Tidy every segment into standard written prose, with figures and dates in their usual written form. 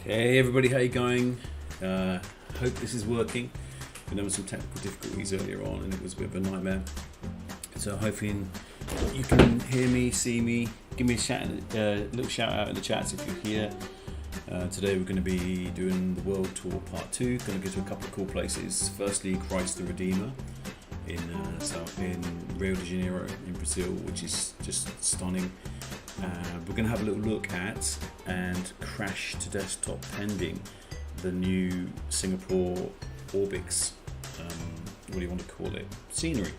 Hey everybody, how you going? Hope this is working. There were some technical difficulties earlier on and it was a bit of a nightmare. So hopefully you can hear me, see me. Give me a little shout out in the chats if you're here. Today we're going to be doing the World Tour Part 2. Going to go to a couple of cool places. Firstly, Christ the Redeemer in Rio de Janeiro in Brazil, which is just stunning. We're going to have a little look at and crash to desktop pending the new Singapore Orbix, what do you want to call it, scenery.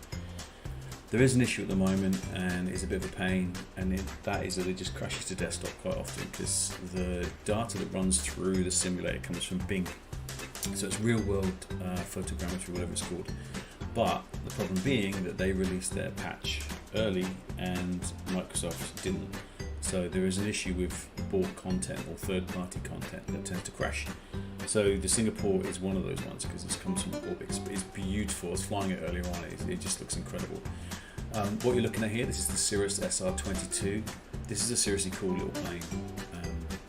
There is an issue at the moment and it's a bit of a pain, and that is that it just crashes to desktop quite often because the data that runs through the simulator comes from Bing. So it's real world photogrammetry, whatever it's called. But the problem being that they released their patch early and Microsoft didn't. So there is an issue with bought content or third-party content that tends to crash. So the Singapore is one of those ones because this comes from Orbix. It's beautiful. I was flying it earlier on. It just looks incredible. What you're looking at here, this is the Cirrus SR22. This is a seriously cool little plane.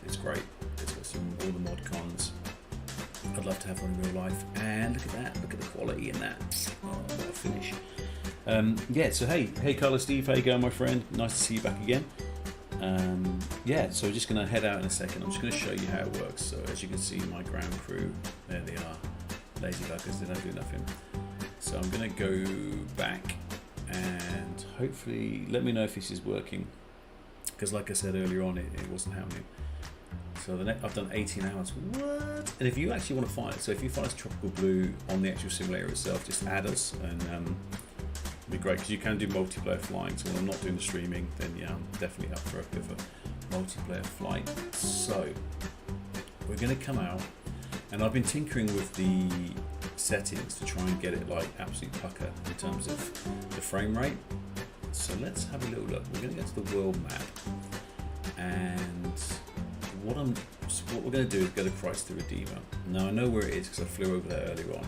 It's great. It's got all the mod cons. I'd love to have one in real life. And look at that. Look at the quality in that. Oh, what a finish. So hey Carla Steve, how you going, my friend? Nice to see you back again. So we're just going to head out in a second. I'm just going to show you how it works. So as you can see, my ground crew, there they are. Lazy buggers, they don't do nothing. So I'm going to go back and hopefully let me know if this is working. Because like I said earlier on, it wasn't happening. So I've done 18 hours. What? And if you actually want to find it, so if you find us Tropical Blue on the actual simulator itself, just add us and it'd be great because you can do multiplayer flying. So when I'm not doing the streaming, then yeah, I'm definitely up for a bit of a multiplayer flight. So we're going to come out, and I've been tinkering with the settings to try and get it like absolute pucker in terms of the frame rate. So let's have a little look. We're going to go to the world map, and what we're going to do is go to Christ the Redeemer. Now I know where it is because I flew over there earlier on.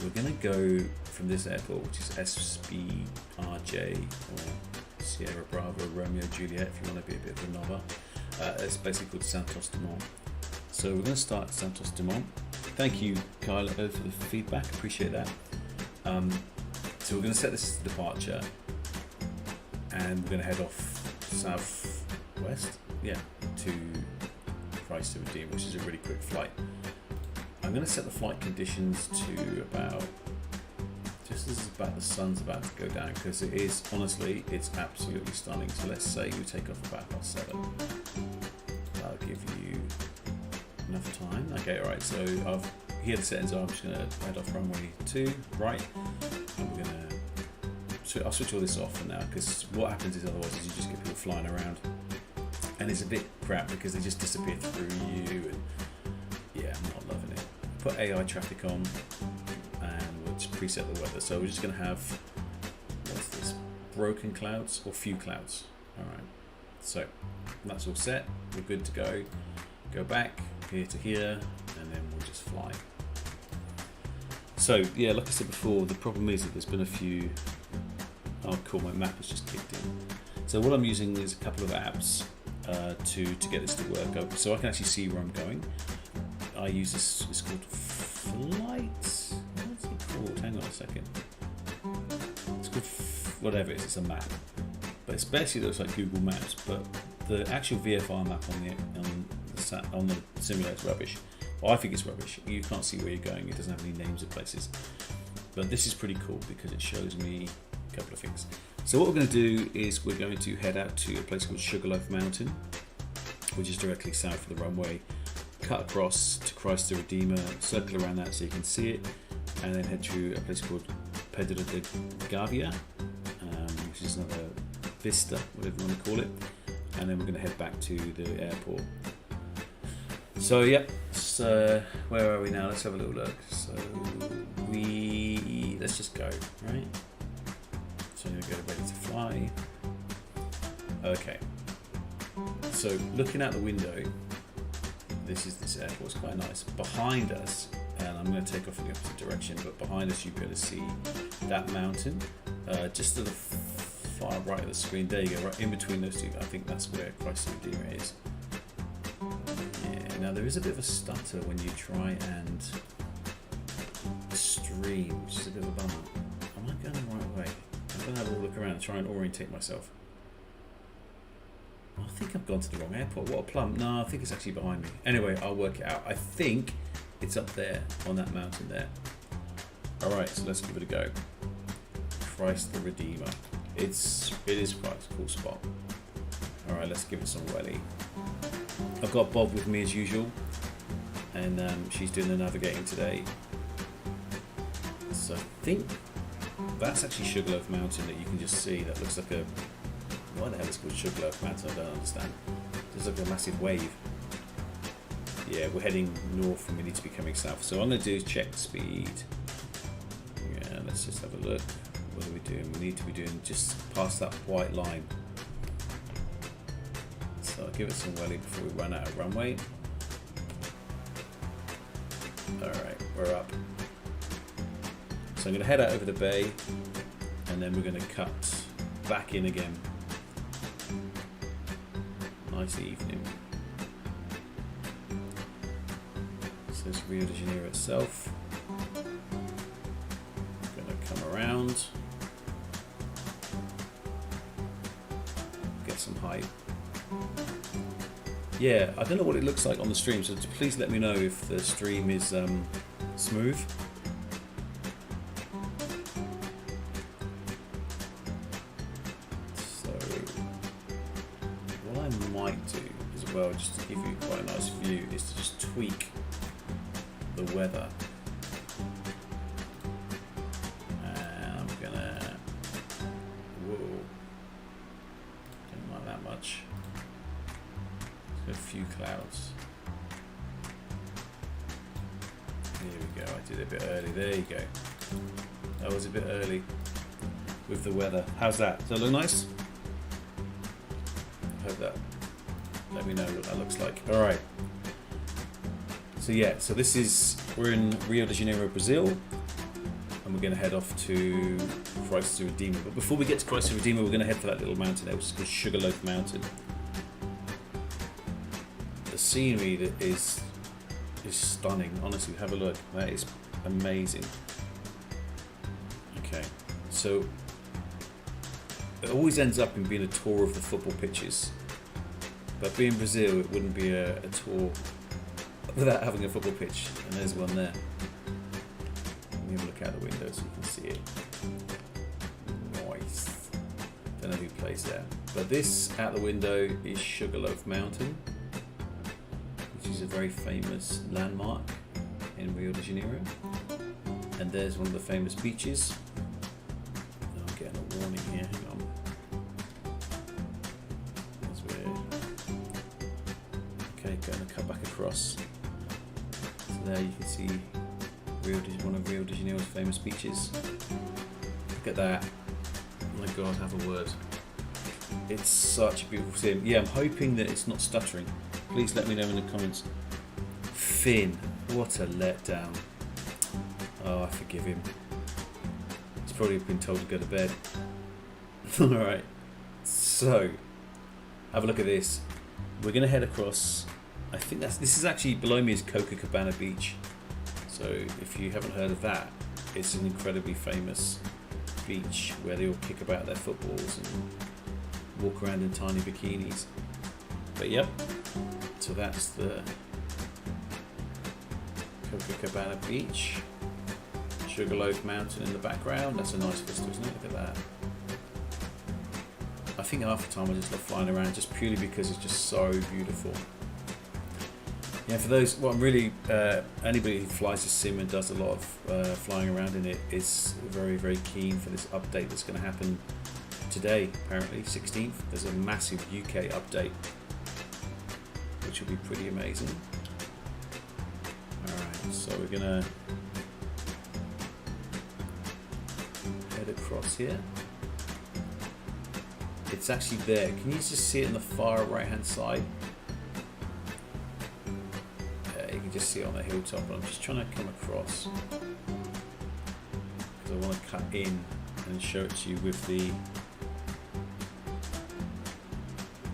We're going to go from this airport, which is SBRJ or Sierra Bravo Romeo Juliet, if you want to be a bit of a knobber. It's basically called Santos Dumont. So we're going to start at Santos Dumont. Thank you, Kyle, for the feedback. Appreciate that. So we're going to set this as departure, and we're going to head off southwest, to Christ the Redeemer, which is a really quick flight. I'm going to set the flight conditions to about just as about the sun's about to go down, because it is, honestly, it's absolutely stunning. So let's say we take off about 7. That'll give you enough time. Okay, all right. So here the settings are. I'm just going to head off runway 2 right, and we're going to. I'll switch all this off for now, because what happens is otherwise is you just get people flying around, and it's a bit crap because they just disappear through you, and yeah, I'm not loving it. Put AI traffic on, and we'll just preset the weather. So we're just going to have, what's this, broken clouds or few clouds. All right, so that's all set. We're good to go. Go back here to here, and then we'll just fly. So yeah, like I said before, the problem is that there's been a few. Oh cool, my map has just kicked in. So what I'm using is a couple of apps to get this to work. So I can actually see where I'm going. I use this, it's called Flight. What's it called? Hang on a second. It's called whatever it is, it's a map. But it's basically looks like Google Maps, but the actual VFR map on the simulator is rubbish. Well, I think it's rubbish. You can't see where you're going, it doesn't have any names of places. But this is pretty cool because it shows me a couple of things. So what we're going to do is we're going to head out to a place called Sugarloaf Mountain, which is directly south of the runway. Cut across to Christ the Redeemer, circle around that so you can see it, and then head to a place called Pt.2, which is another vista, whatever you want to call it, and then we're going to head back to the airport. So where are we now? Let's have a little look. So let's just go, right? So I'm going to go ready to fly. Okay. So looking out the window, this is this airport. It's quite nice. Behind us, and I'm going to take off in the opposite direction, but behind us you'll be able to see that mountain just to the far right of the screen. There you go, right in between those two. I think that's where Christ the Redeemer is. Yeah, now there is a bit of a stutter when you try and stream, which is a bit of a bummer. Am I going the right way? I'm going to have a look around and try and orientate myself. I think I've gone to the wrong airport. What a plum. No, I think it's actually behind me. Anyway, I'll work it out. I think it's up there on that mountain there. Alright, so let's give it a go. Christ the Redeemer. It is quite a cool spot. Alright, let's give it some welly. I've got Bob with me as usual, and she's doing the navigating today. So I think that's actually Sugarloaf Mountain that you can just see. That looks like a... Why the hell is it called Sugarloaf Mountain? I don't understand. There's like a massive wave. Yeah, we're heading north and we need to be coming south. So what I'm going to do is check speed. Yeah, let's just have a look. What are we doing? We need to be doing just past that white line. So I'll give it some welly before we run out of runway. Alright, we're up. So I'm going to head out over the bay and then we're going to cut back in again. Nice evening. So it's Rio de Janeiro itself. I'm going to come around. Get some height. Yeah, I don't know what it looks like on the stream, so please let me know if the stream is smooth. So, what I might do as well, just to give you quite a nice view, is to just tweak the weather. And I'm gonna... Whoa. Don't like that much. A few clouds. Here we go. I did it a bit early. There you go. That was a bit early with the weather. How's that? Does that look nice? I hope that. Let me know what that looks like. All right. So yeah. So this is, we're in Rio de Janeiro, Brazil, and we're going to head off to Christ the Redeemer. But before we get to Christ the Redeemer, we're going to head for that little mountain there, which is called Sugarloaf Mountain. The scenery that is stunning. Honestly, have a look. That is amazing. Okay, so it always ends up in being a tour of the football pitches, but being Brazil, it wouldn't be a tour without having a football pitch. And there's one there. Let me have a look out the window so you can see it. Nice. Don't know who plays there, but this out the window is Sugarloaf Mountain, which is a very famous landmark in Rio de Janeiro. And there's one of the famous beaches. Oh, I'm getting a warning here, hang on. That's weird. Okay, going to cut back across. So there you can see one of Rio de Janeiro's famous beaches. Look at that. Oh my god, have a word. It's such a beautiful scene. Yeah, I'm hoping that it's not stuttering. Please let me know in the comments. Finn, what a letdown. Oh, I forgive him. He's probably been told to go to bed. Alright, so have a look at this. We're going to head across. I think this is actually below me is Copacabana Beach. So if you haven't heard of that, it's an incredibly famous beach where they all kick about their footballs and walk around in tiny bikinis. But yep, so that's the Copacabana Beach. Sugarloaf Mountain in the background. That's a nice vista, isn't it? Look at that. I think half the time I just love flying around just purely because it's just so beautiful. Yeah, for those, well, really, anybody who flies a sim and does a lot of flying around in it is very, very keen for this update that's going to happen today, apparently, 16th. There's a massive UK update, which will be pretty amazing. Alright, so we're going to head across here. It's actually there. Can you just see it on the far right hand side? You can just see it on the hilltop, but I'm just trying to come across because I want to cut in and show it to you with the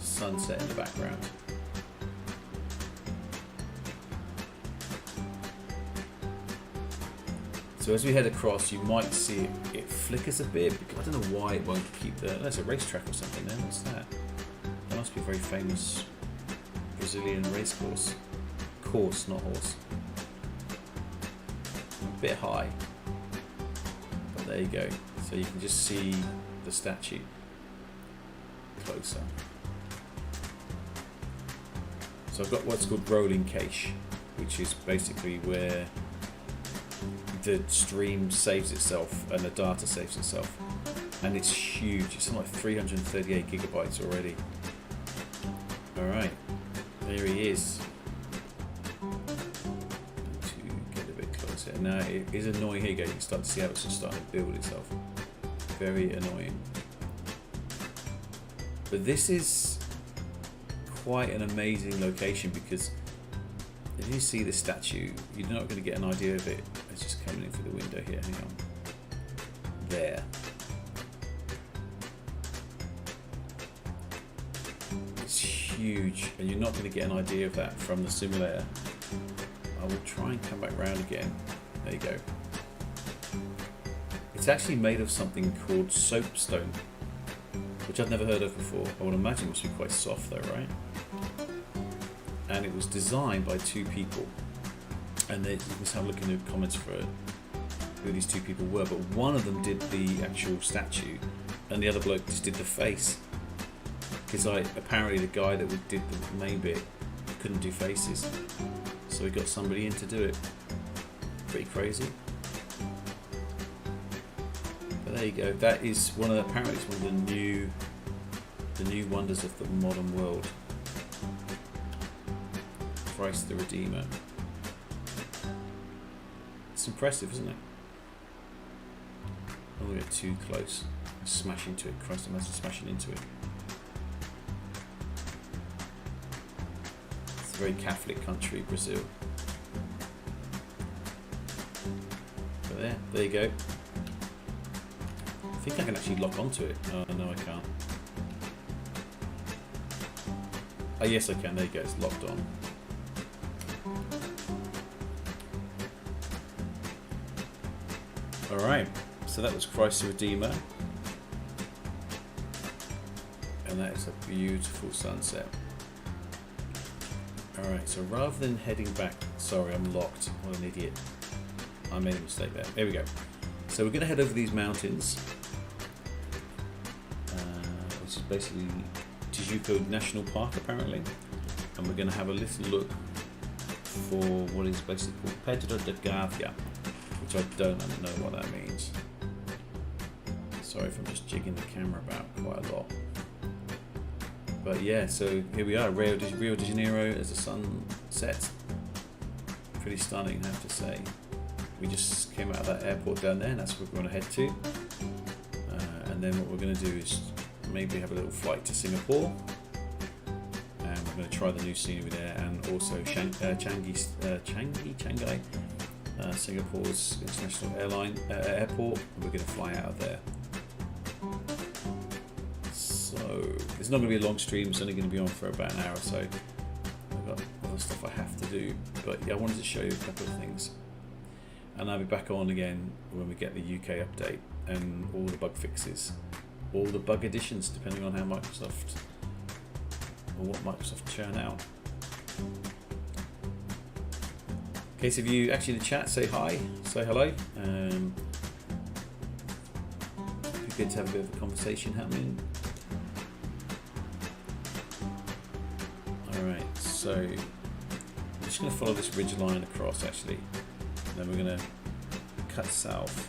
sunset in the background. So as we head across, you might see it flickers a bit. I don't know why it won't keep the... There's a racetrack or something there. What's that? That must be a very famous Brazilian race course. Course, not horse. A bit high. But there you go. So you can just see the statue closer. So I've got what's called rolling cache, which is basically where the stream saves itself and the data saves itself, and it's huge. It's like 338 gigabytes already. Alright, there he is. To get a bit closer. Now it is annoying. Here you go, you can start to see how it's just starting to build itself. Very annoying. But this is quite an amazing location, because if you see the statue, you're not going to get an idea of it. It's just coming in through the window here. Hang on. There. It's huge, and you're not going to get an idea of that from the simulator. I will try and come back round again. There you go. It's actually made of something called soapstone, which I've never heard of before. I would imagine it must be quite soft though, right? And it was designed by two people, and you can just have a look in the comments for who these two people were, but one of them did the actual statue and the other bloke just did the face, because apparently the guy that did the main bit couldn't do faces, so we got somebody in to do it. Pretty crazy. But there you go. That is apparently it's one of the new wonders of the modern world. Christ the Redeemer. It's impressive, isn't it? I don't want to get too close. Smash into it. Christ, imagine smashing into it. It's a very Catholic country, Brazil. But there you go. I think I can actually lock onto it. Oh, no, I can't. Oh, yes, I can. There you go. It's locked on. Alright, so that was Christ the Redeemer, and that is a beautiful sunset. Alright, so rather than heading back, sorry, I'm locked, what an idiot, I made a mistake there. There we go. So we're going to head over these mountains, which is basically Tijuco National Park apparently, and we're going to have a little look for what is basically called Pt.2, which I don't know what that means. Sorry if I'm just jigging the camera about quite a lot. But yeah, so here we are, Rio de Janeiro as the sun sets. Pretty stunning, I have to say. We just came out of that airport down there, and that's where we're going to head to. And then what we're going to do is maybe have a little flight to Singapore. And we're going to try the new scenery there, and also Shanghai. Singapore's international airport, and we're going to fly out of there. So it's not going to be a long stream, it's only going to be on for about an hour or so. I've got other stuff I have to do, but yeah, I wanted to show you a couple of things, and I'll be back on again when we get the UK update and all the bug fixes, all the bug additions, depending on how Microsoft or what Microsoft churn out. Okay, so if you actually in the chat, say hi, say hello. It'd be good to have a bit of a conversation happening. Alright, so I'm just going to follow this ridge line across actually, and then we're going to cut south.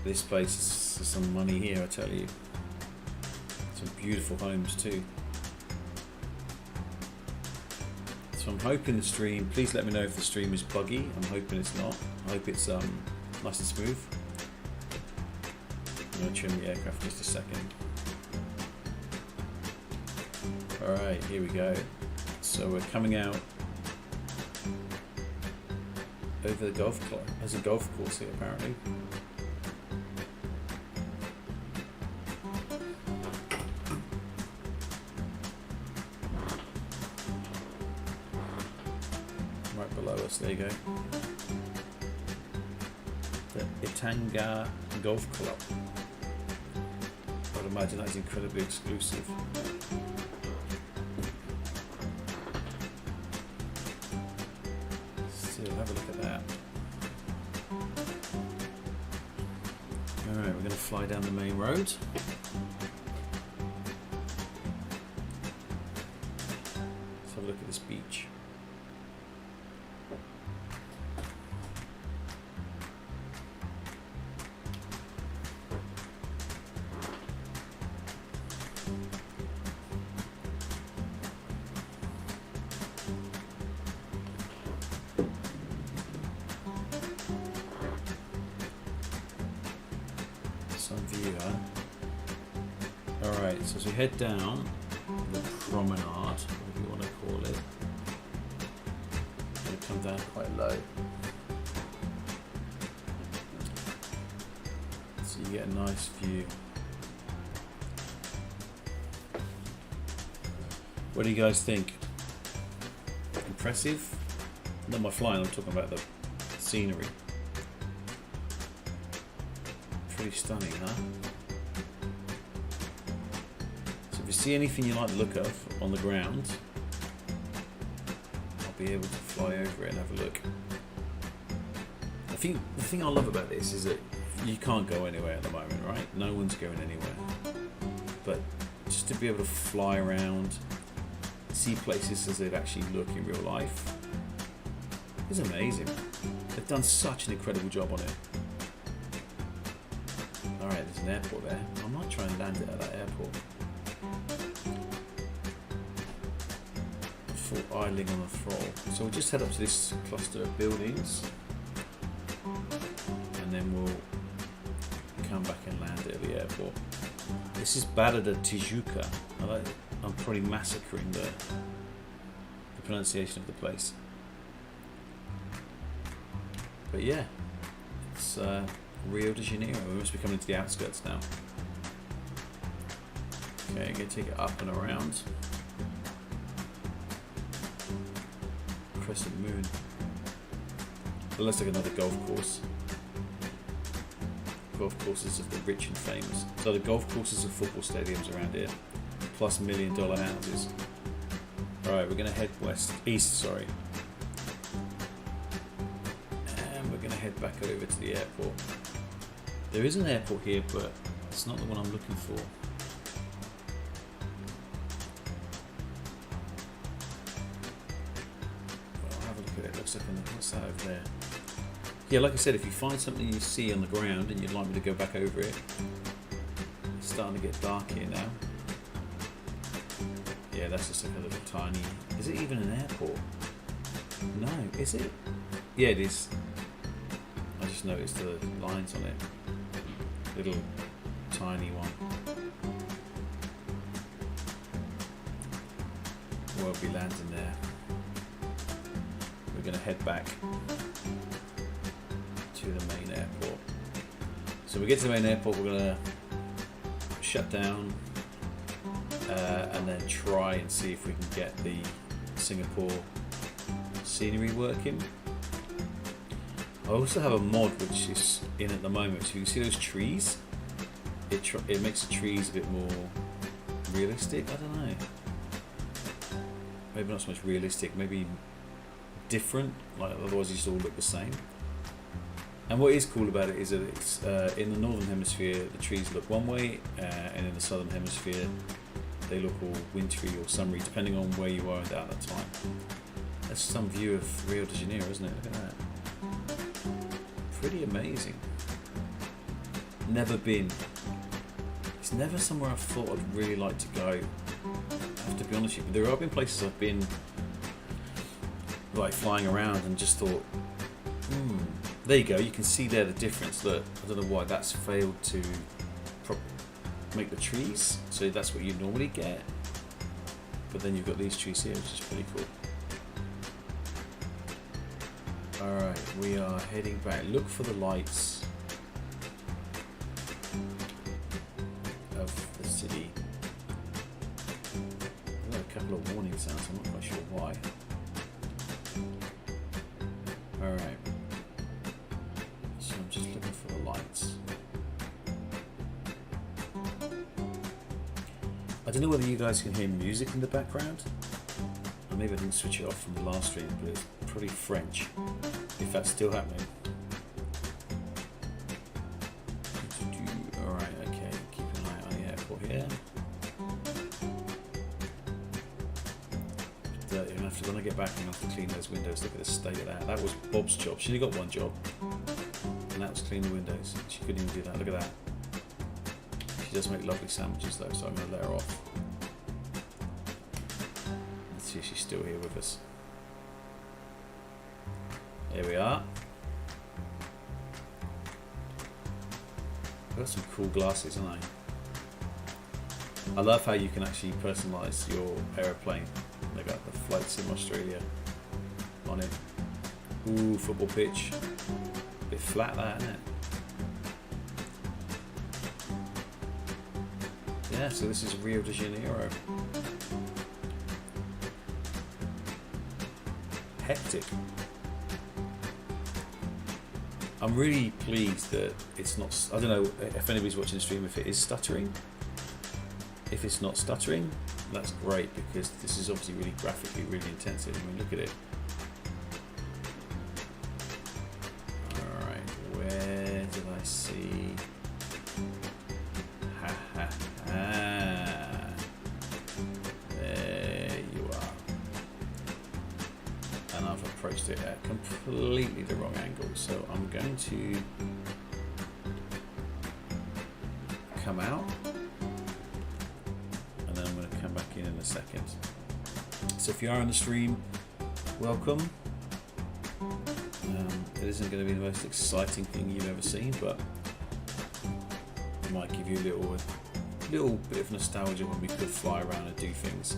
This place is some money here, I tell you. Some beautiful homes too. So I'm hoping the stream, please let me know if the stream is buggy. I'm hoping it's not. I hope it's nice and smooth. I'm going to trim the aircraft in just a second. Alright, here we go. So we're coming out over the golf club. There's a golf course here apparently. right below us. There you go. The Itanga Golf Club. I'd imagine that's incredibly exclusive. So have a look at that. Alright, we're going to fly down the main road. Let's have a look at this beach. View, huh? Alright, so as we head down the promenade, whatever you want to call it, it'll come down quite low. So you get a nice view. What do you guys think? Impressive? Not my flying, I'm talking about the scenery. Pretty stunning, huh? So if you see anything you like the look of on the ground, I'll be able to fly over it and have a look. I think the thing I love about this is that you can't go anywhere at the moment, right? No one's going anywhere. But just to be able to fly around, see places as they'd actually look in real life is amazing. They've done such an incredible job on it. Alright, there's an airport there. I might try and land it at that airport. Full idling on the throttle. So we'll just head up to this cluster of buildings and then we'll come back and land it at the airport. This is Pt.2. I'm probably massacring the pronunciation of the place. But yeah, it's Rio de Janeiro. We must be coming to the outskirts now. Okay, I'm going to take it up and around. Crescent moon. It looks like another golf course. Golf courses of the rich and famous. So the golf courses of football stadiums around here, plus $1 million houses. Alright, we're going to head east, sorry. And we're going to head back over to the airport. There is an airport here, but it's not the one I'm looking for. Well, I'll have a look at it. It looks like what's that over there? Yeah, like I said, if you find something you see on the ground and you'd like me to go back over it, it's starting to get dark here now. Yeah, that's just like a little tiny... Is it even an airport? No, is it? Yeah, it is. I just noticed the lines on it. Little tiny one. We'll be landing there. We're going to head back to the main airport. So we get to the main airport, we're going to shut down and then try and see if we can get the Singapore scenery working. I also have a mod which is in at the moment, so you can see those trees. It makes the trees a bit more realistic. I don't know. Maybe not so much realistic. Maybe different. Like otherwise, you just all look the same. And what is cool about it is that it's in the northern hemisphere the trees look one way, and in the southern hemisphere they look all wintry or summery, depending on where you are at that time. That's some view of Rio de Janeiro, isn't it? Look at that. Pretty amazing. Never been. It's never somewhere I've thought I'd really like to go. I have to be honest with you. There have been places I've been like flying around and just thought, there you go, you can see there the difference. Look, I don't know why that's failed to make the trees, so that's what you normally get. But then you've got these trees here, which is pretty cool. Alright, we are heading back. Look for the lights of the city. I've got a couple of warning sounds, I'm not quite sure why. I don't know whether you guys can hear music in the background. Or maybe I didn't switch it off from the last stream, but it's pretty French. If that's still happening. Alright, okay, keep an eye on the airport here. Dirty enough to, when I get back, I'm going to have to clean those windows. Look at the state of that. That was Bob's job. She only got one job, and that was clean the windows. She couldn't even do that. Look at that. She does make lovely sandwiches though, so I'm going to let her off. Let's see if she's still here with us. Here we are. I've got some cool glasses, haven't I? I love how you can actually personalise your aeroplane. They got the Flight Sim Australia on it. Ooh, football pitch. Bit flat that, isn't it? Yeah, so this is Rio de Janeiro. Hectic. I'm really pleased that it's not, I don't know if anybody's watching the stream if it is stuttering. If it's not stuttering, that's great, because this is obviously really graphically really intensive. I mean, look at it. Alright, where did I see? Ha ha ha. There you are. And I've approached it at completely the wrong angle, so I'm going to come out. In a second. So if you are on the stream, welcome. It isn't going to be the most exciting thing you've ever seen, but it might give you a little bit of nostalgia when we could fly around and do things.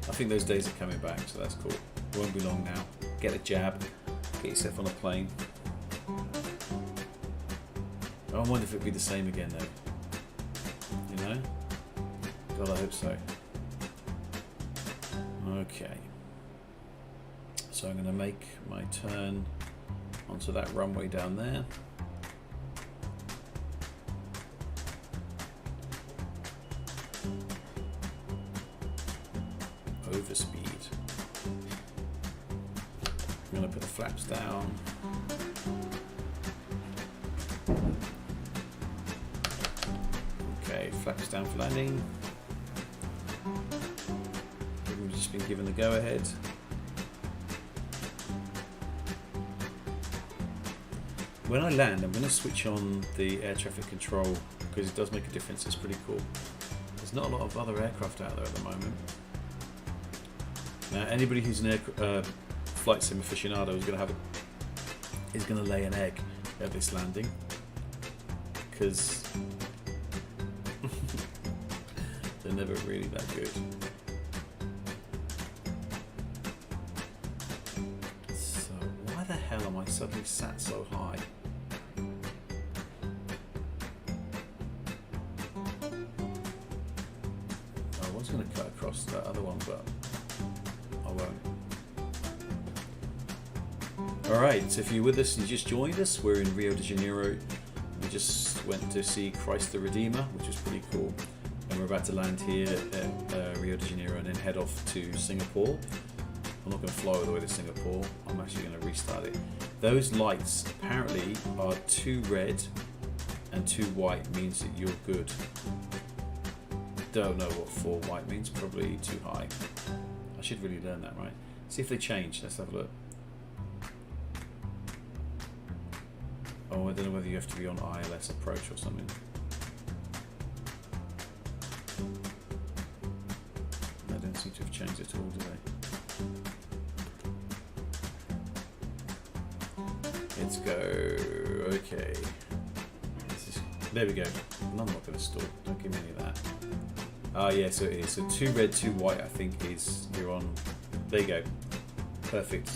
I think those days are coming back, so that's cool. It won't be long now. Get a jab, get yourself on a plane. I wonder if it'd be the same again though. You know? God, I hope so. Okay, so I'm going to make my turn onto that runway down there. Overspeed. I'm going to put the flaps down. Okay, flaps down for landing. Just been given the go-ahead. When I land, I'm going to switch on the air traffic control because it does make a difference. It's pretty cool. There's not a lot of other aircraft out there at the moment. Now, anybody who's an flight sim aficionado is going to lay an egg at this landing because they're never really that good. Why the hell am I suddenly sat so high? I was going to cut across that other one, but I won't. Alright, so if you're with us and you just joined us, we're in Rio de Janeiro. We just went to see Christ the Redeemer, which was pretty cool. And we're about to land here at Rio de Janeiro and then head off to Singapore. I'm not going to fly all the way to Singapore. I'm actually going to restart it. Those lights apparently are 2 red and 2 white means that you're good. Don't know what 4 white means. Probably too high. I should really learn that, right? See if they change. Let's have a look. Oh, I don't know whether you have to be on ILS approach or something. They don't seem to have changed at all, do they? Let's go. Okay. There we go. And I'm not going to stall. Don't give me any of that. Ah, yeah, so it is. So 2 red, 2 white, I think, is you're on. There you go. Perfect.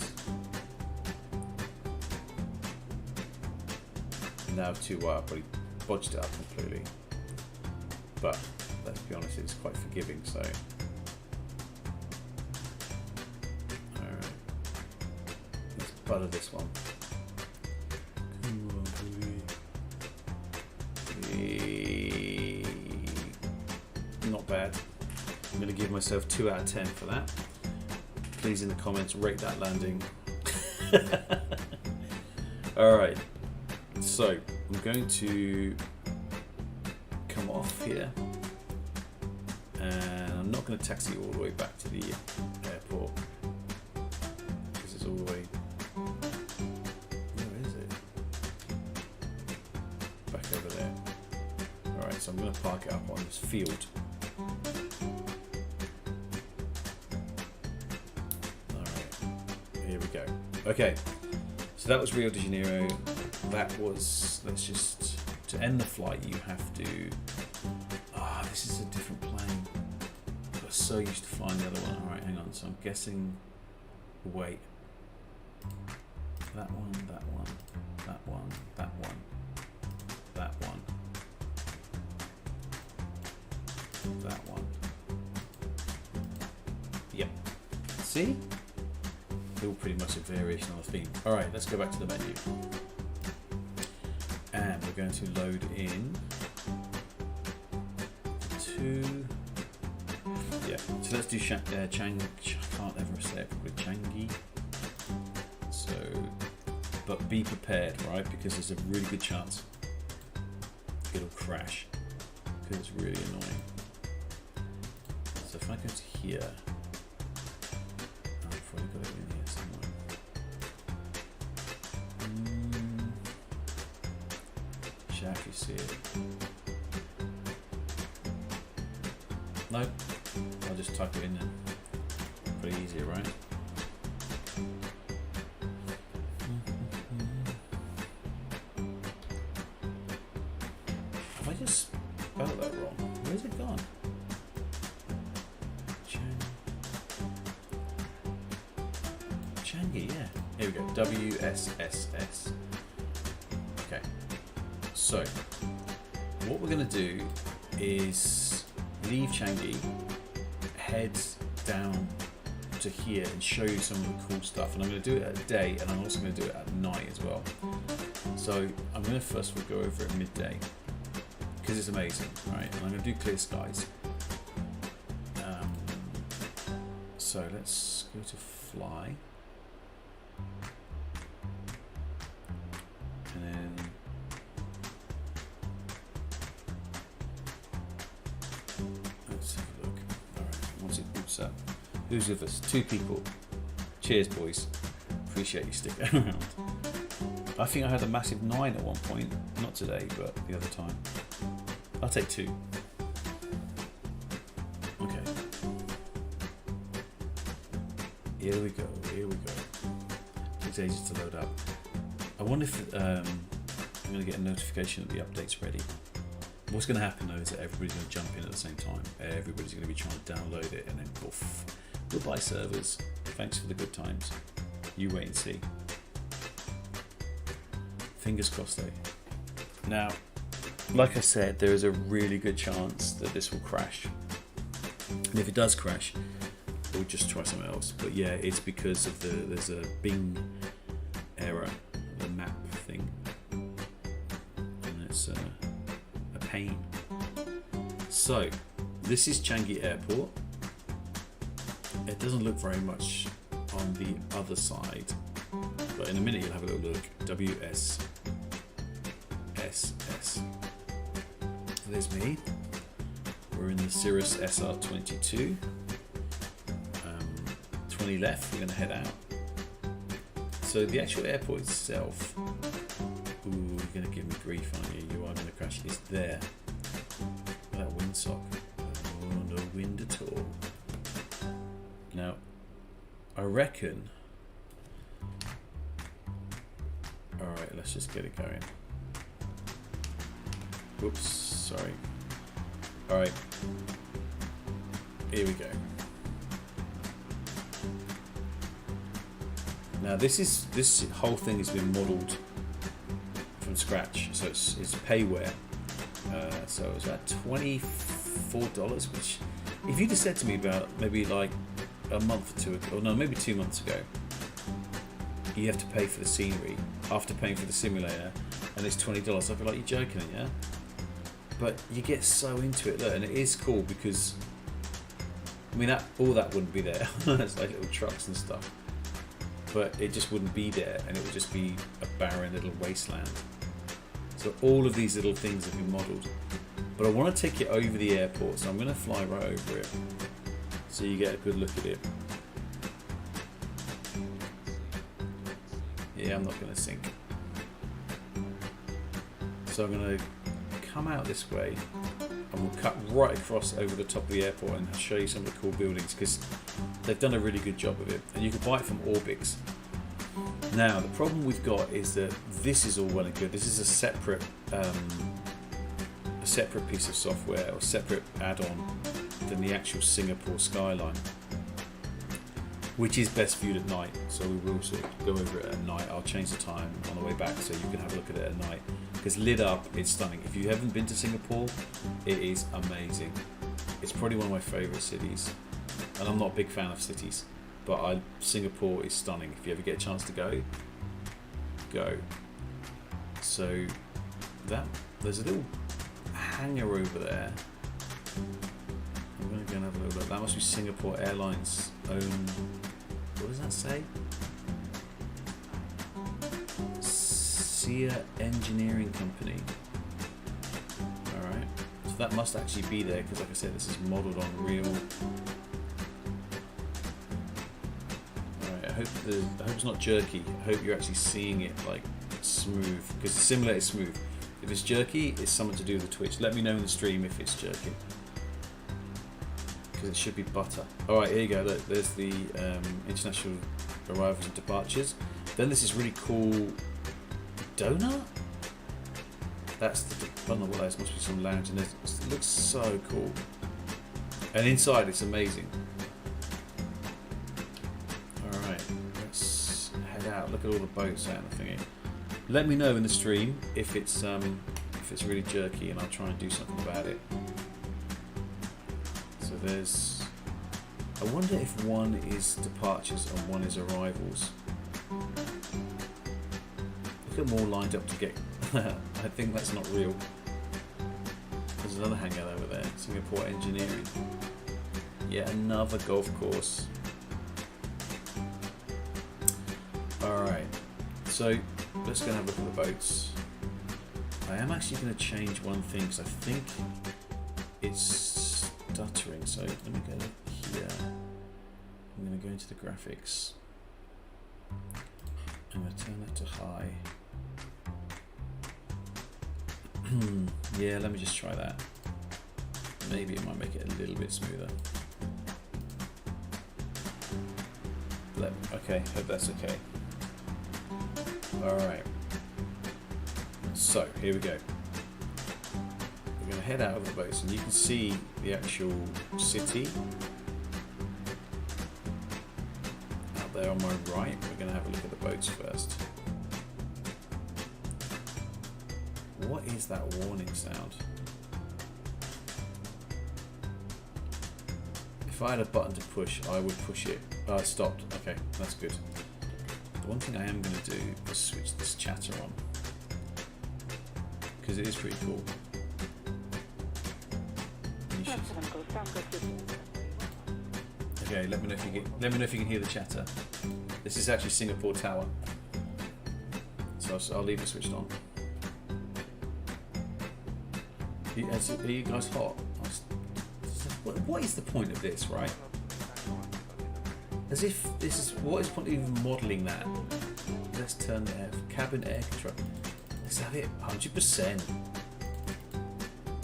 Now 2 white, I probably bodged it up completely. But let's be honest, it's quite forgiving, so. Alright. Let's butter this one. Not bad. I'm going to give myself 2 out of 10 for that. Please in the comments rate that landing. Alright, so I'm going to come off here, and I'm not going to taxi all the way back to the airport because it's all the way, where is it? Back over there. Alright, so I'm going to park it up on this field. Alright, here we go. Okay, so that was Rio de Janeiro. That was, let's just, to end the flight you have to, this is a different plane. I was so used to flying the other one. Alright, hang on, so I'm guessing, wait. That one, that one, that one, that one, that one, that one. Yep. See? They're all pretty much a variation on the theme. Alright, let's go back to the menu. And we're going to load in to, yeah, so let's do Chang, I can't ever say it properly, Changi. So, but be prepared, right? Because there's a really good chance it'll crash because it's really annoying. So if I go to here, I've probably got it in here somewhere. Should actually see it. No, I'll just type it in then. Pretty easy, right? Have I just spelled that wrong? Where's it gone? Changi, yeah. Here we go. WSSS. Okay. So, what we're going to do is leave Changi, head down to here and show you some of the cool stuff. And I'm going to do it at day, and I'm also going to do it at night as well. So I'm going to first of all go over at midday because it's amazing, right? And I'm going to do clear skies. So let's go to fly, and then let's have a look. All right, once it boots up, who's with us? 2 people. Cheers, boys. Appreciate you sticking around. I think I had a massive 9 at one point. Not today, but the other time. I'll take 2. Okay. Here we go. Here we go. Takes ages to load up. I wonder if I'm going to get a notification that the update's ready. What's going to happen though is that everybody's going to jump in at the same time. Everybody's going to be trying to download it, and then poof. Goodbye servers. Thanks for the good times. You wait and see. Fingers crossed though. Now, like I said, there is a really good chance that this will crash. And if it does crash, we'll just try something else. But yeah, it's because of there's a Bing error, the map thing. And it's a pain. So, this is Changi Airport. It doesn't look very much on the other side, but in a minute you'll have a little look. WSSS. There's me. We're in the Cirrus SR22. 20 left, we're going to head out. So the actual airport itself, ooh, you're going to give me grief, aren't you? You are going to crash. It's there. Look at that windsock. Oh, no wind at all. Now, I reckon... Alright, let's just get it going. Oops, sorry. Alright. Here we go. Now this whole thing has been modelled from scratch, so it's payware. So it's about $24, which if you'd have said to me about maybe like a month or 2 ago, or no, maybe 2 months ago, you have to pay for the scenery after paying for the simulator, and it's $20, I'd be like, you're joking, yeah? But you get so into it, look, and it is cool because mean, that all that wouldn't be there. It's like little trucks and stuff, but it just wouldn't be there, and it would just be a barren little wasteland. So all of these little things have been modelled, but I want to take it over the airport, so I'm going to fly right over it, so you get a good look at it. Yeah, I'm not going to sink. So I'm going to come out this way, and we'll cut right across over the top of the airport and show you some of the cool buildings, because they've done a really good job of it, and you can buy it from Orbix. Now the problem we've got is that this is all well and good. This is a separate piece of software or separate add-on than the actual Singapore skyline, which is best viewed at night. So we will sort of go over it at night. I'll change the time on the way back so you can have a look at it at night, because lit up, it's stunning. If you haven't been to Singapore, it is amazing. It's probably one of my favourite cities, and I'm not a big fan of cities, but Singapore is stunning. If you ever get a chance to go. So there's a little hangar over there. I'm going to go and have a little look. That must be Singapore Airlines own. What does that say? Sia Engineering Company. Alright. So that must actually be there, because like I said, this is modelled on real. Alright, I hope it's not jerky. I hope you're actually seeing it like smooth, because the simulator is smooth. If it's jerky, it's something to do with the Twitch. Let me know in the stream if it's jerky, because it should be butter. Alright, here you go. Look, there's the international arrivals and departures. Then this is really cool donut. That's the, I don't know what that is. Must be some lounge, and it looks so cool. And inside, it's amazing. All right, let's head out. Look at all the boats out in the thingy. Let me know in the stream if it's really jerky, and I'll try and do something about it. So there's. I wonder if one is departures and one is arrivals. Look at them all lined up to get. I think that's not real. There's another hangar over there. Singapore Engineering. Yet another golf course. Alright. So let's go and have a look at the boats. I am actually going to change one thing, because I think it's stuttering. So let me go here. I'm going to go into the graphics. I'm going to turn that to high. Yeah, let me just try that. Maybe it might make it a little bit smoother. Okay, hope that's okay. Alright. So, here we go. We're going to head out of the boats, and you can see the actual city. Out there on my right, we're going to have a look at the boats first. What is that warning sound? If I had a button to push, I would push it. Oh, it stopped. Okay, that's good. The one thing I am going to do is switch this chatter on, because it is pretty cool. Okay, let me know if you can hear the chatter. This is actually Singapore Tower, so I'll leave it switched on. Are you guys hot? What is the point of this, right? As if this is, what is the point of even modelling that? Let's turn the cabin air control. Let's have it 100%.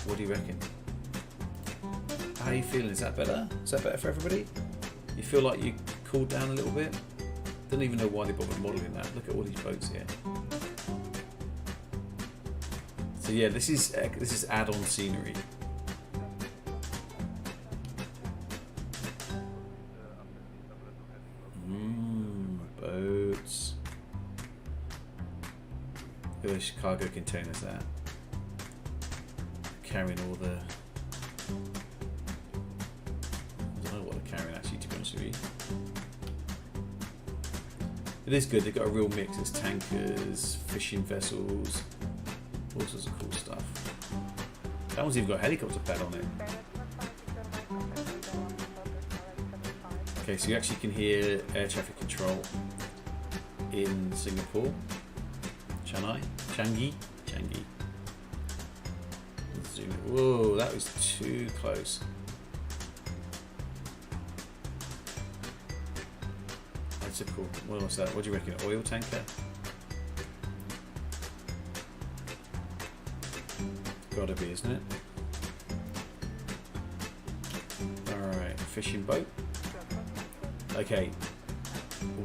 What do you reckon? How are you feeling? Is that better? Is that better for everybody? You feel like you cooled down a little bit? Don't even know why they bothered modelling that. Look at all these boats here. So yeah, this is add-on scenery. Boats. Look at those cargo containers there, carrying all the. I don't know what they're carrying actually, to be honest with you. It is good. They've got a real mix. There's tankers, fishing vessels. All sorts of cool stuff. That one's even got a helicopter pad on it. Okay, so you actually can hear air traffic control in Singapore. Changi. Zoom. Whoa, that was too close. That's a cool. What was that? What do you reckon? Oil tanker? Gotta be, isn't it? Alright, fishing boat. Okay,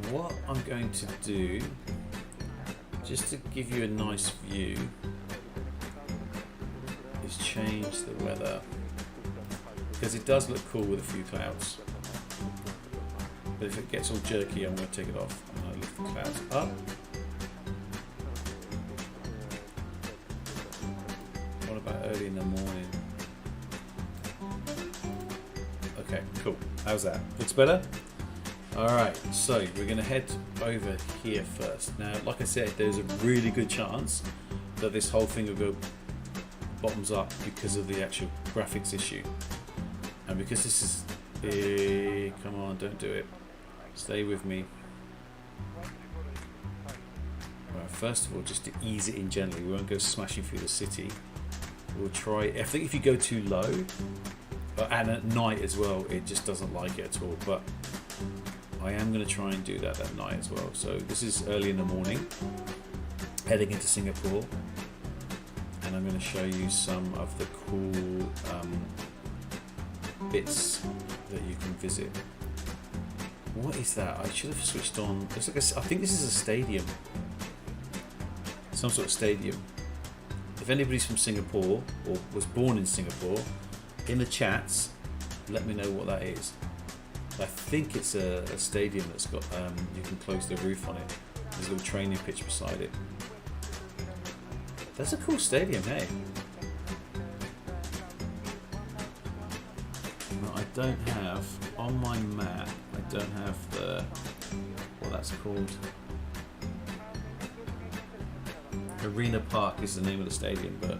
what I'm going to do, just to give you a nice view, is change the weather, because it does look cool with a few clouds. But if it gets all jerky, I'm going to take it off. I'm going to lift the clouds up. What about early in the morning? Okay, cool. How's that? Looks better? Alright, so we're going to head over here first. Now, like I said, there's a really good chance that this whole thing will go bottoms up because of the actual graphics issue. And because this is... come on, don't do it. Stay with me. Right, first of all, just to ease it in gently, we won't go smashing through the city. We'll try... I think if you go too low, and at night as well, it just doesn't like it at all. But I am going to try and do that at night as well. So this is early in the morning, heading into Singapore, and I'm going to show you some of the cool bits that you can visit. What is that? I should have switched on. It's like I think this is a stadium, some sort of stadium. If anybody's from Singapore or was born in Singapore, in the chats, let me know what that is. I think it's a stadium that's got, you can close the roof on it. There's a little training pitch beside it. That's a cool stadium, hey? No, I don't have, on my map, I don't have the, what that's called. Arena Park is the name of the stadium, but...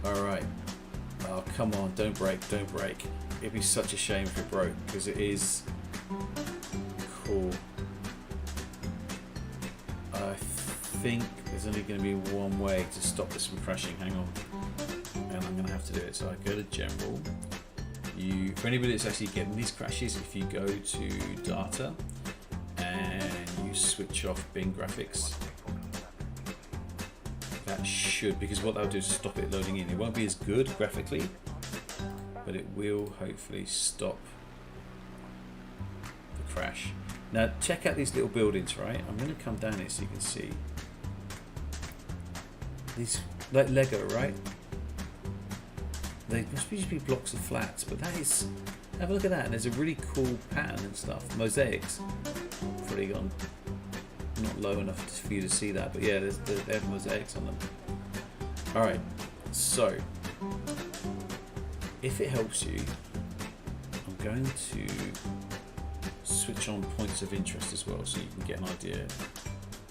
Alright. Oh, come on, don't break, don't break. It'd be such a shame if it broke, because it is cool. I think there's only going to be one way to stop this from crashing. Hang on. And I'm going to have to do it. So I go to General. For anybody that's actually getting these crashes, if you go to Data and you switch off Bing Graphics, that should, because what that'll do is stop it loading in. It won't be as good graphically, but it will hopefully stop the crash. Now check out these little buildings, right? I'm going to come down here so you can see. These, like Lego, right? They must just be blocks of flats, but that is, have a look at that. And there's a really cool pattern and stuff. Mosaics. Pretty gone. Not low enough for you to see that, but yeah, they have mosaics on them. Alright, so if it helps you, I'm going to switch on points of interest as well so you can get an idea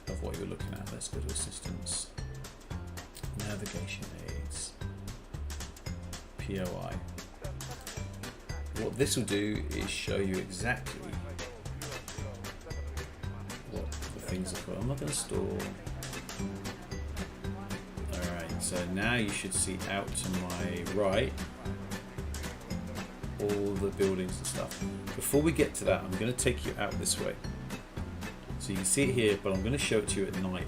of what you're looking at. Let's go to assistance, navigation aids, POI. What this will do is show you exactly what the things are called. I'm not going to store. Alright, so now you should see out to my right all the buildings and stuff. Before we get to that, I'm going to take you out this way. So you can see it here, but I'm going to show it to you at night.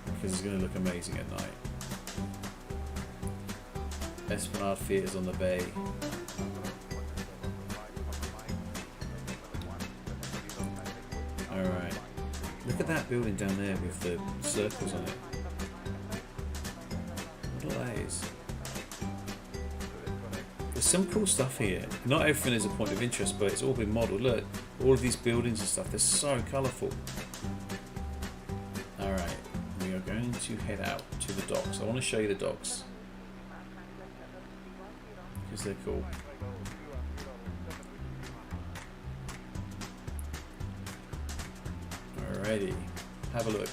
Because it's going to look amazing at night. Esplanade Theatre's on the bay. Alright. Look at that building down there with the circles on it. What that is. There's some cool stuff here. Not everything is a point of interest, but it's all been modelled. Look, all of these buildings and stuff, they're so colourful. Alright, we are going to head out to the docks. I want to show you the docks, because they're cool. Alrighty, have a look.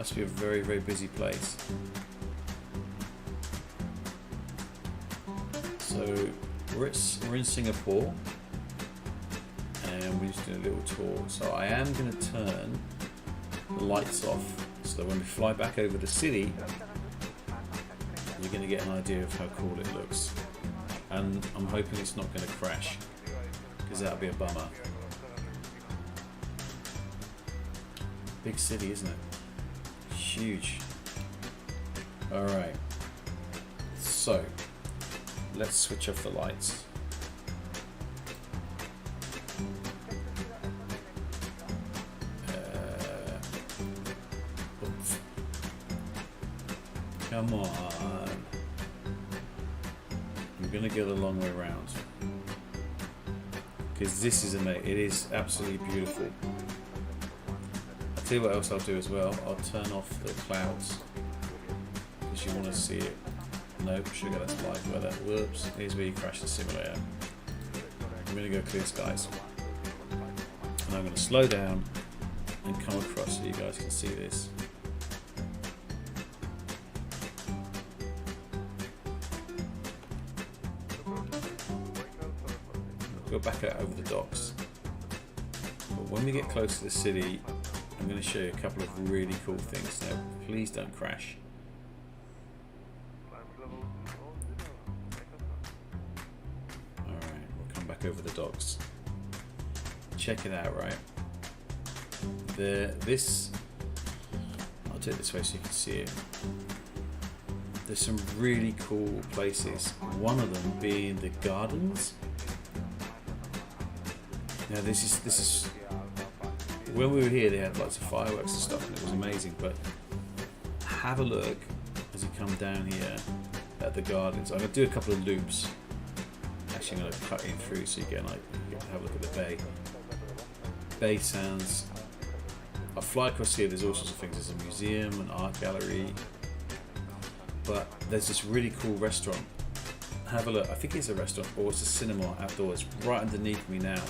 Must be a very, very busy place. So we're in Singapore, and we're just doing a little tour. So I am going to turn the lights off, so that when we fly back over the city, you're going to get an idea of how cool it looks. And I'm hoping it's not going to crash, because that would be a bummer. Big city, isn't it? Huge. Alright. So, let's switch off the lights. Come on. I'm going to go the long way around, because this is amazing. It is absolutely beautiful. I'll tell you what else I'll do as well. I'll turn off the clouds, because you want to see it. Nope, sugar, that's live weather. Whoops, here's where you crash the simulator. I'm going to go clear skies. And I'm going to slow down and come across so you guys can see this. Go back out over the docks. But when we get close to the city, I'm going to show you a couple of really cool things. Now, please don't crash. Alright, we'll come back over the docks. Check it out, right? I'll take it this way so you can see it. There's some really cool places. One of them being the gardens. Now this is when we were here, they had lots of fireworks and stuff, and it was amazing. But have a look as you come down here at the gardens. I'm gonna do a couple of loops. Actually, I'm gonna cut in through so you can have a look at the bay. Bay sounds. I'll fly across here. There's all sorts of things. There's a museum, an art gallery, but there's this really cool restaurant. Have a look. I think it's a restaurant or it's a cinema outdoors, right underneath me now,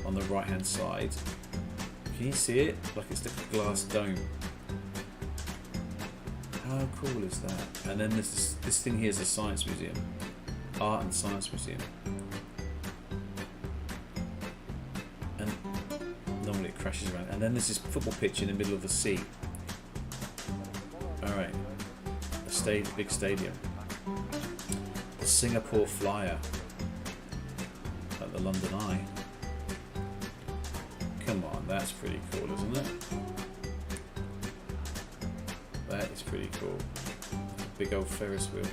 on the right hand side. Can you see it? Like it's the glass dome. How cool is that? And then this thing here is a science museum, art and science museum. And normally it crashes around. And then there's this football pitch in the middle of the sea. All right, a big stadium. The Singapore Flyer at the London Eye. Come on, that's pretty cool, isn't it? That is pretty cool. Big old Ferris wheel.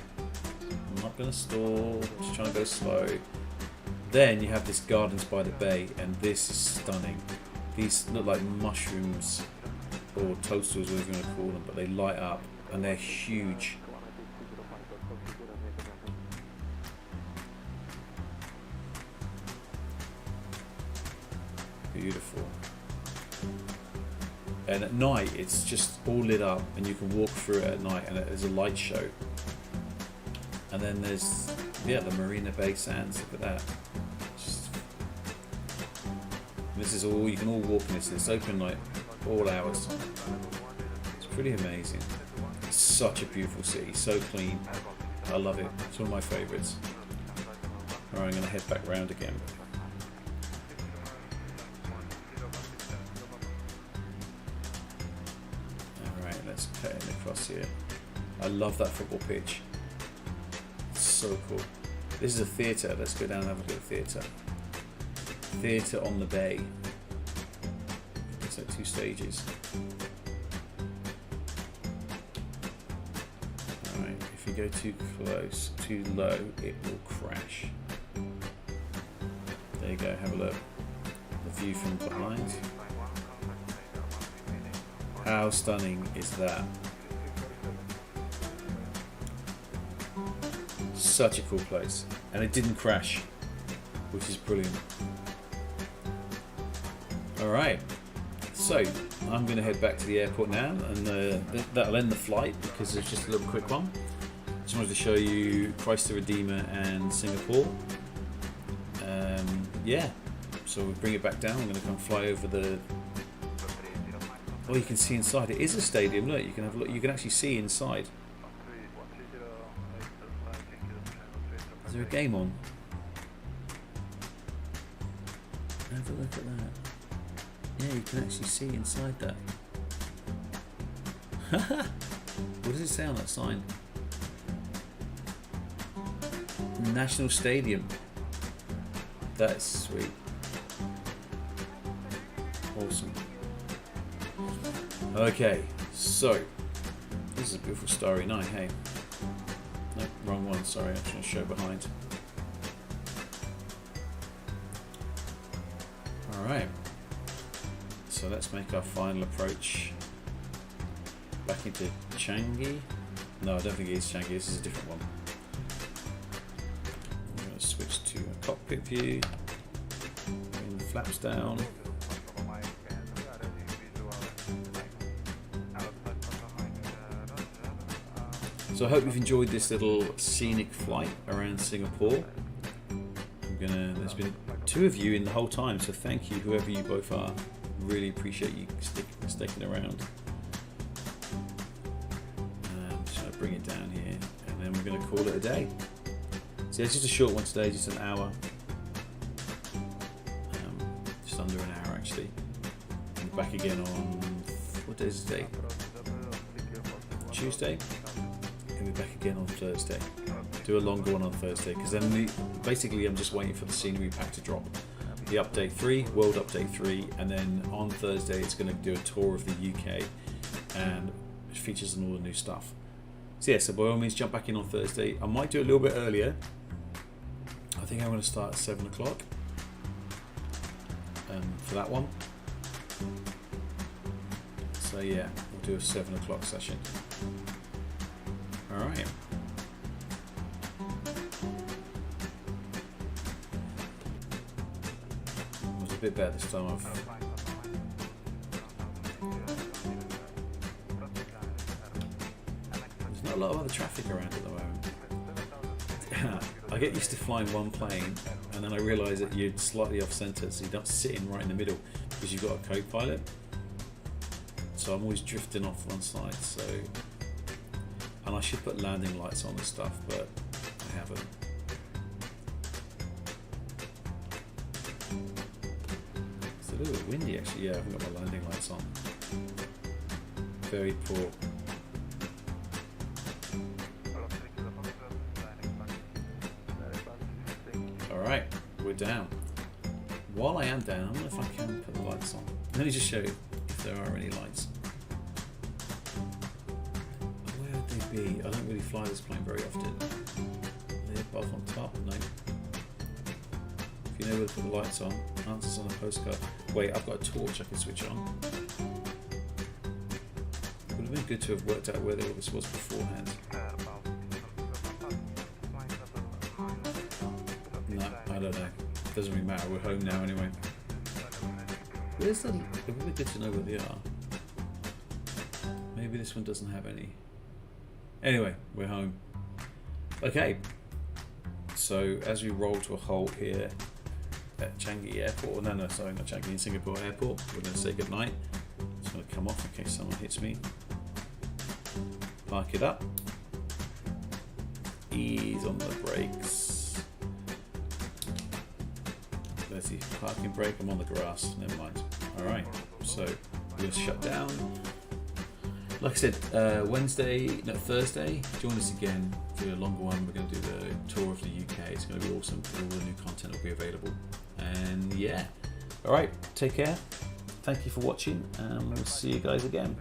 I'm not going to stall, just trying to go slow. Then you have this Gardens by the Bay, and this is stunning. These look like mushrooms or toadstools, whatever you want to call them, but they light up and they're huge. Beautiful. And at night it's just all lit up and you can walk through it at night, and there's a light show. And then there's the Marina Bay Sands. Look at that. This is all, you can all walk in this. It's open like all hours. It's pretty amazing. It's such a beautiful city, so clean. I love it. It's one of my favourites. Alright, I'm going to head back round again. Let's cut in across here. I love that football pitch. It's so cool. This is a theatre. Let's go down and have a look at the theatre. Theatre on the bay. It's like 2 stages. Alright, if you go too close, too low, it will crash. There you go, have a look. The view from behind. How stunning is that? Such a cool place. And it didn't crash, which is brilliant. Alright, so I'm going to head back to the airport now, and that'll end the flight because it's just a little quick one. Just wanted to show you Christ the Redeemer and Singapore. Yeah, so we'll bring it back down. I'm going to come fly over the Oh, you can see inside. It is a stadium. Look, you can have a look. You can actually see inside. Is there a game on? Have a look at that. Yeah, you can actually see inside that. What does it say on that sign? National Stadium. That's sweet. Awesome. Okay, so this is a beautiful starry night. Hey, no, wrong one. Sorry, I'm trying to show behind. All right. So let's make our final approach back into Changi. No, I don't think it is Changi. This is a different one. I'm going to switch to a cockpit view. Bring the flaps down. So I hope you've enjoyed this little scenic flight around Singapore. There's been 2 of you in the whole time, so thank you, whoever you both are. Really appreciate you sticking around. I'm just going to bring it down here, and then we're going to call it a day. So it's just a short one today, just an hour. Just under an hour actually. And back again on, what day is today? Tuesday? And we're back again on Thursday. Do a longer one on Thursday, because then basically I'm just waiting for the scenery pack to drop. The update 3, world update 3, and then on Thursday it's going to do a tour of the UK and it features on all the new stuff. So yeah, so by all means jump back in on Thursday. I might do it a little bit earlier. I think I'm going to start at 7 o'clock for that one. So yeah, we'll do a 7 o'clock session. Alright. It was a bit better this time. There's not a lot of other traffic around at the moment. I get used to flying one plane and then I realise that you're slightly off centre, so you're not sitting right in the middle because you've got a co-pilot. So I'm always drifting off one side, so... And I should put landing lights on and stuff, but I haven't. It's a little bit windy actually. Yeah, I haven't got my landing lights on. Very poor. Alright, we're down. While I am down, I don't know if I can put the lights on. Let me just show you if there are any lights. I don't really fly this plane very often. Are they above on top? No. If you know where to put the lights on, answers on a postcard. Wait, I've got a torch I can switch on. It would have been good to have worked out where all this was beforehand. No, I don't know. Doesn't really matter, we're home now anyway. Where's the... It would be good to know where they are. Maybe this one doesn't have any. Anyway, we're home. Okay, so as we roll to a halt here at Changi Airport, no, sorry, not Changi, in Singapore Airport, we're going to say goodnight. It's going to come off in case someone hits me. Park it up. Ease on the brakes. There's the parking brake, I'm on the grass, never mind. Alright, so we're going to shut down. Like I said, Thursday, join us again for a longer one. We're going to do the tour of the UK. It's going to be awesome. All the new content will be available. And yeah, all right, take care. Thank you for watching, and we'll see you guys again.